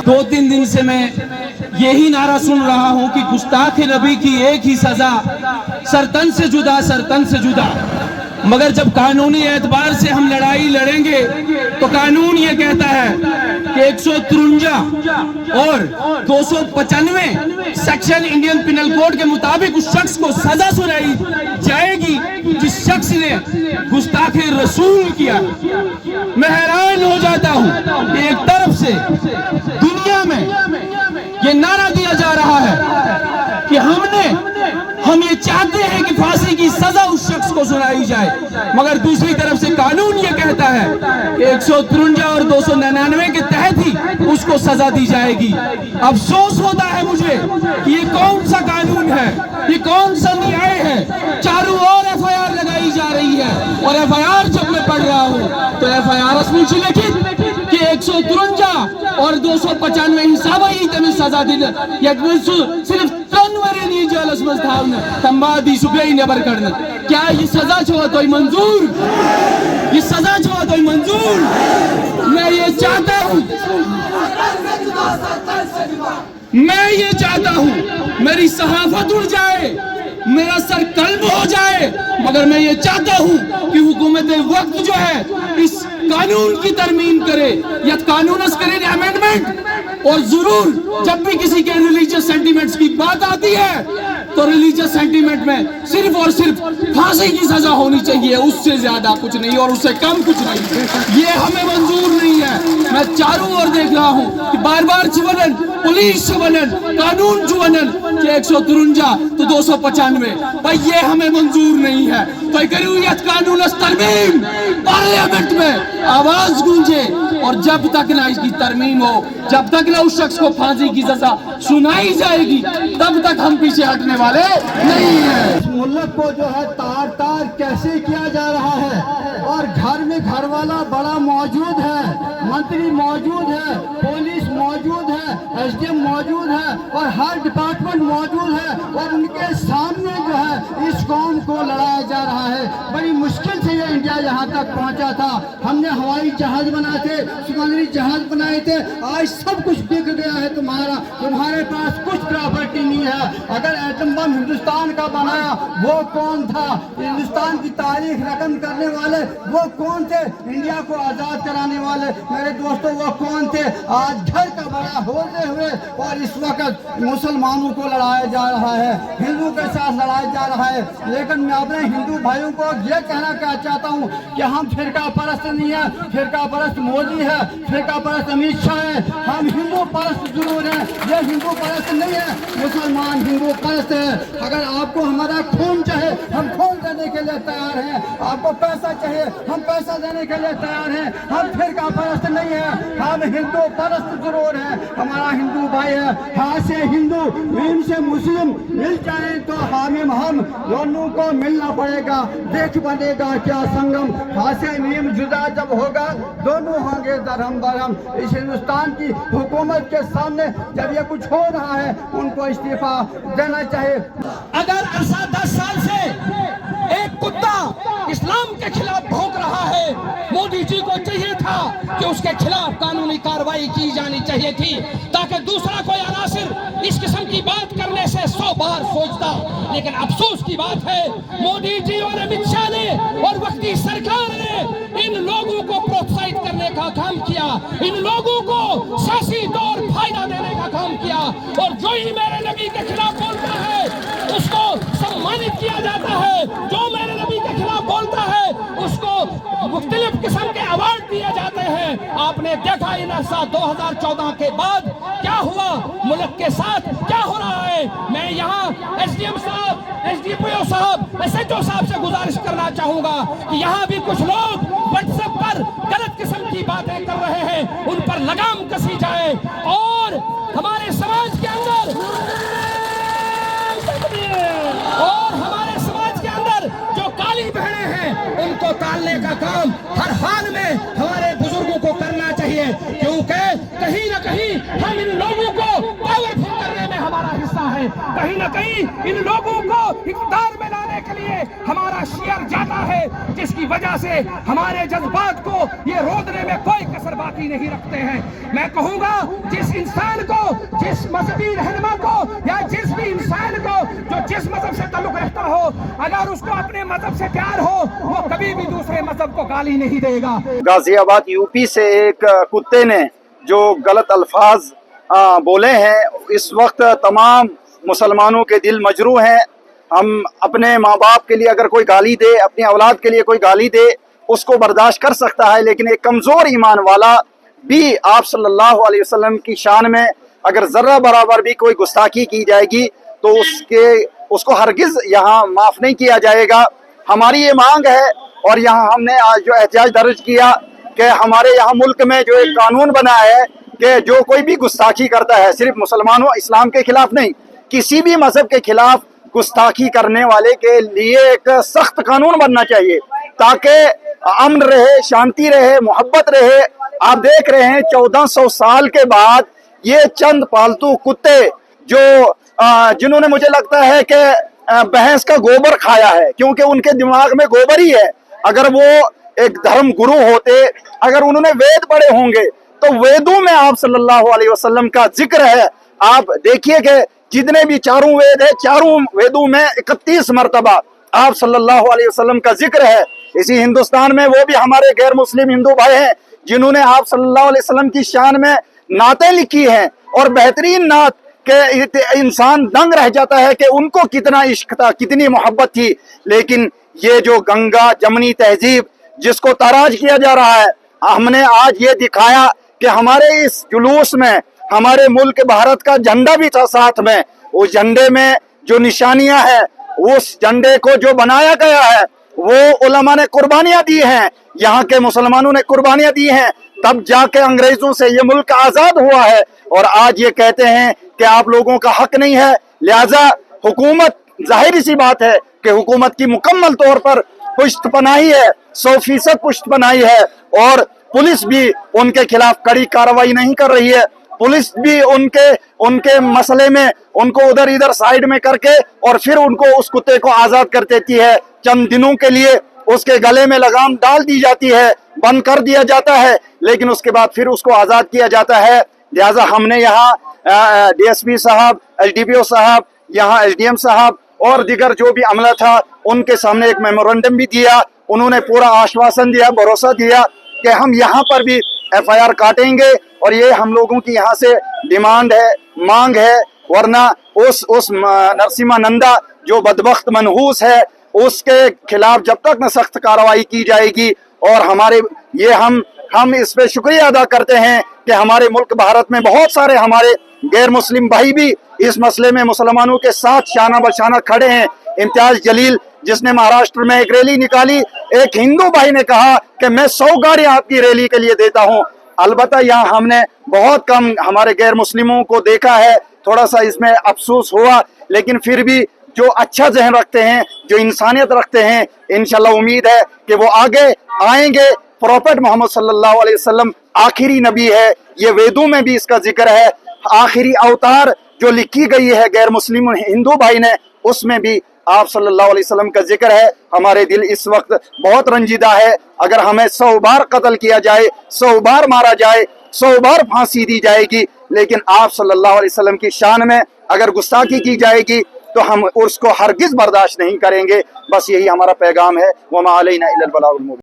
2-3 दिन से मैं यही नारा सुन रहा हूं कि गुस्ताख नबी की एक ही सजा, सरतन से जुदा, सरतन से जुदा। मगर जब कानूनी एतबार से हम लड़ाई लड़ेंगे तो कानून ये कहता है कि 153 और 295 सेक्शन इंडियन पिनल कोड के मुताबिक उस शख्स को सजा सुनाई जाएगी जिस शख्स ने गुस्ताखे रसूल किया। मैं हैरान हो जाता हूं कि एक तरफ से दुनिया में ये नारा दिया जा रहा है कि हम ये चाहते हैं कि फांसी की सजा उस शख्स को सुनाई जाए, मगर दूसरी तरफ से कानून ये कहता है कि 153 और 299 के तहत ही उसको सजा दी जाएगी। अफसोस होता है मुझे कि ये कौन सा कानून है, ये कौन सा न्याय है। चारों ओर FIR लगाई जा रही है और FIR जब मैं पढ़ रहा हूँ तो FIR मुझे लिखित कि 153 और 295 हिसाब ही तमें सजा देना सिर्फ तनवरे नहीं जलस मजधावना तंबादी सुबह नेबर करना। क्या ये सजा छुआ तो मंजूर, ये सजा छुआ तो मंजूर। मैं ये चाहता हूँ, मैं ये चाहता हूँ मेरी सहाफत उड़ जाए, मेरा सर कल्ब हो जाए, मगर मैं ये चाहता हूँ कि हुकूमत वक्त जो है इस कानून की तरमीम करे या कानून करे अमेंडमेंट। और जरूर जब भी किसी के रिलीजियस सेंटीमेंट्स की बात आती है तो रिलीजियस सेंटीमेंट में सिर्फ और सिर्फ फांसी की सजा होनी चाहिए, उससे ज्यादा कुछ नहीं और उससे कम कुछ नहीं। ये हमें मंजूर नहीं है। मैं चारों ओर देख रहा हूँ कि बार बार चुवनन, पुलिस चुवनन, कानून चुवनन कि 153 तो 295 भाई ये हमें मंजूर नहीं है। तो करूयत कानून तरमीम पार्लियामेंट में आवाज गूंजे और जब तक ना इसकी तरमीम हो, जब तक ना उस शख्स को फांसी की सजा सुनाई जाएगी, तब तक हम पीछे हटने वाले नहीं है। इस मुल्क को जो है तार तार कैसे किया जा रहा है और घर में घर वाला बड़ा मौजूद है, मंत्री मौजूद है, पुलिस मौजूद है, SDM मौजूद है और हर डिपार्टमेंट मौजूद है और उनके सामने जो है इस कौम को लड़ाया जा रहा है। बड़ी मुश्किल से ये इंडिया यहाँ तक पहुँचा था। हमने हवाई जहाज बनाए थे, समुद्री जहाज बनाए थे, आज सब कुछ बिक गया है तुम्हारे पास कुछ प्रॉपर्टी नहीं है। अगर एटम बम हिंदुस्तान का बनाया वो कौन था? हिंदुस्तान की तारीख रकम करने वाले वो कौन थे? इंडिया को आजाद कराने वाले मेरे दोस्तों वो कौन थे? आज घर का बड़ा होते हुए और इस वक्त मुसलमानों को लड़ाया जा रहा है, हिंदू के साथ लड़ाया जा रहा है। लेकिन मैं अपने हिंदू भाइयों को ये कहना चाहता हूँ कि हम फिरका परस्त नहीं है, फिरका परस्त मोदी है, फिरका परस्त अमित शाह है। हम हिंदू परस्त जरूर हैं, ये हिंदू परस्त नहीं है, मुसलमान हिंदू परस्त है। अगर आपको हमारा खून चाहे हम खून देने के लिए तैयार हैं, आपको पैसा चाहिए हम पैसा देने के लिए तैयार हैं। हम फिरका परस्त नहीं है, हम हिंदू परस्त जरूर है। हमारा हिंदू भाई है, हाँ से हिंदू मीम से मुस्लिम मिल जाए तो हामिम हम दोनों को मिलना पड़ेगा। देख बनेगा क्या संगम, हाँ से मीम जुदा जब होगा दोनों होंगे दरहम बरहम। इस हिंदुस्तान की हुकूमत के सामने जब ये कुछ हो रहा है उनको इस्तीफा देना चाहिए। अगर 10 साल से एक कुत्ता इस्लाम के खिलाफ भौंक रहा है, मोदी जी को चाहिए था कि उसके खिलाफ कानूनी कार्रवाई की जानी चाहिए थी ताकि दूसरा कोई अनासिर इस किस्म की बात करने से 100 बार सोचता। लेकिन अफसोस की बात है मोदी जी और अमित शाह ने और वक्ती सरकार ने इन लोगों को प्रोत्साहित करने का काम किया, इन लोगों को सियासी तौर फायदा देने का काम किया और जो ही मेरे नबी के खिलाफ बोलता है उसको सम्मानित किया जाता है, जो मेरे नबी के खिलाफ बोलता है उसको मुख्तलिफ किस्म के अवार्ड दिए जाते हैं। आपने देखा इन 2014 के बाद क्या हुआ, मुल्क के साथ क्या हो रहा है। मैं यहाँ SDM साहब, SDPO साहब, SHO साहब से गुजारिश करना चाहूंगा कि यहाँ भी कुछ लोग WhatsApp पर गलत किस्म की बातें कर रहे हैं, उन पर लगाम कसी जाए और हमारे समाज के अंदर जो काली बहनें हैं उनको तालने का काम हर हाल में हमारे बुजुर्गों को करना चाहिए, क्योंकि कहीं ना कहीं हम इन लोगों को पावरफुल करने में हमारा हिस्सा है, कहीं ना कहीं इन लोगों को इक़्तिदार में लाने के लिए لیے ہمارا شیئر جاتا ہے، جس کی وجہ سے ہمارے جذبات کو یہ رودنے میں کوئی کسر باقی نہیں رکھتے ہیں۔ میں کہوں گا جس انسان کو، جس مذہبی رہنما کو یا جس بھی انسان کو جو جس مذہب سے تعلق رکھتا ہو، اگر اس کو اپنے مذہب سے پیار ہو، وہ کبھی بھی دوسرے مذہب کو گالی نہیں دے گا۔ غازی آباد یو پی سے ایک کتے نے جو غلط الفاظ بولے ہیں، اس وقت تمام مسلمانوں کے دل مجروح ہیں۔ ہم اپنے ماں باپ کے لیے اگر کوئی گالی دے، اپنی اولاد کے لیے کوئی گالی دے، اس کو برداشت کر سکتا ہے، لیکن ایک کمزور ایمان والا بھی آپ صلی اللہ علیہ وسلم کی شان میں اگر ذرہ برابر بھی کوئی گستاخی کی جائے گی تو اس کو ہرگز یہاں معاف نہیں کیا جائے گا۔ ہماری یہ مانگ ہے، اور یہاں ہم نے آج جو احتجاج درج کیا کہ ہمارے یہاں ملک میں جو ایک قانون بنا ہے کہ جو کوئی بھی گستاخی کرتا ہے، صرف مسلمانوں اسلام کے خلاف نہیں، کسی بھی مذہب کے خلاف گستاخی کرنے والے کے لیے ایک سخت قانون بننا چاہیے تاکہ امن رہے، شانتی رہے، محبت رہے۔ آپ دیکھ رہے ہیں 1400 سال کے بعد یہ چند پالتو کتے جو جنہوں نے مجھے لگتا ہے کہ بھینس کا گوبر کھایا ہے، کیونکہ ان کے دماغ میں گوبر ہی ہے۔ اگر وہ ایک دھرم گرو ہوتے، اگر انہوں نے وید پڑھے ہوں گے تو ویدوں میں آپ صلی اللہ علیہ وسلم کا ذکر ہے۔ آپ دیکھیے کہ جتنے بھی چاروں وید ہیں، چاروں ویدوں میں 31 مرتبہ آپ صلی اللہ علیہ وسلم کا ذکر ہے۔ اسی ہندوستان میں وہ بھی ہمارے غیر مسلم ہندو بھائی ہیں جنہوں نے آپ صلی اللہ علیہ وسلم کی شان میں نعتیں لکھی ہیں، اور بہترین نعت کہ انسان دنگ رہ جاتا ہے کہ ان کو کتنا عشق تھا، کتنی محبت تھی۔ لیکن یہ جو گنگا جمنی تہذیب جس کو تاراج کیا جا رہا ہے، ہم نے آج یہ دکھایا کہ ہمارے اس جلوس میں ہمارے ملک بھارت کا جھنڈا بھی تھا ساتھ میں، اس جھنڈے میں جو نشانیاں ہیں، اس جھنڈے کو جو بنایا گیا ہے وہ علماء نے قربانیاں دی ہیں، یہاں کے مسلمانوں نے قربانیاں دی ہیں، تب جا کے انگریزوں سے یہ ملک آزاد ہوا ہے۔ اور آج یہ کہتے ہیں کہ آپ لوگوں کا حق نہیں ہے، لہذا حکومت، ظاہری سی بات ہے کہ حکومت کی مکمل طور پر پشت پناہی ہے، 100% پشت پناہی ہے، اور پولیس بھی ان کے خلاف کڑی کارروائی نہیں کر رہی ہے۔ پولیس بھی ان کے مسئلے میں ان کو ادھر ادھر سائیڈ میں کر کے اور پھر ان کو اس کتے کو آزاد کر دیتی ہے، چند دنوں کے لیے اس کے گلے میں لگام ڈال دی جاتی ہے، بند کر دیا جاتا ہے، لیکن اس کے بعد پھر اس کو آزاد کیا جاتا ہے۔ لہٰذا ہم نے یہاں ڈی ایس پی صاحب، ایس ڈی پی او صاحب، یہاں ایس ڈی ایم صاحب اور دیگر جو بھی عملہ تھا ان کے سامنے ایک میمورنڈم بھی دیا۔ انہوں نے پورا آشواسن دیا، بھروسہ دیا کہ ہم یہاں پر بھی ایف آئی آر کاٹیں گے، اور یہ ہم لوگوں کی یہاں سے ڈیمانڈ ہے، مانگ ہے، ورنہ اس نرسمہا نندا جو بدبخت منحوس ہے اس کے خلاف جب تک نہ سخت کارروائی کی جائے گی، اور ہم اس پہ شکریہ ادا کرتے ہیں کہ ہمارے ملک بھارت میں بہت سارے ہمارے غیر مسلم بھائی بھی اس مسئلے میں مسلمانوں کے ساتھ شانہ بشانہ کھڑے ہیں۔ امتیاز جلیل جس نے مہاراشٹر میں ایک ریلی نکالی، ایک ہندو بھائی نے کہا کہ میں 100 گاڑیاں آپ کی ریلی کے لیے دیتا ہوں۔ البتہ یہاں ہم نے بہت کم ہمارے غیر مسلموں کو دیکھا ہے، تھوڑا سا اس میں افسوس ہوا، لیکن پھر بھی جو اچھا ذہن رکھتے ہیں، جو انسانیت رکھتے ہیں، انشاءاللہ امید ہے کہ وہ آگے آئیں گے۔ پروفٹ محمد صلی اللہ علیہ وسلم آخری نبی ہے، یہ ویدوں میں بھی اس کا ذکر ہے۔ آخری اوتار جو لکھی گئی ہے غیر مسلم ہندو بھائی نے، اس میں بھی آپ صلی اللہ علیہ وسلم کا ذکر ہے۔ ہمارے دل اس وقت بہت رنجیدہ ہے، اگر ہمیں 100 بار قتل کیا جائے، 100 بار مارا جائے، 100 بار پھانسی دی جائے گی، لیکن آپ صلی اللہ علیہ وسلم کی شان میں اگر گستاخی کی جائے گی تو ہم اس کو ہرگز برداشت نہیں کریں گے۔ بس یہی ہمارا پیغام ہے۔ وما علینا الا البلاغ المبین۔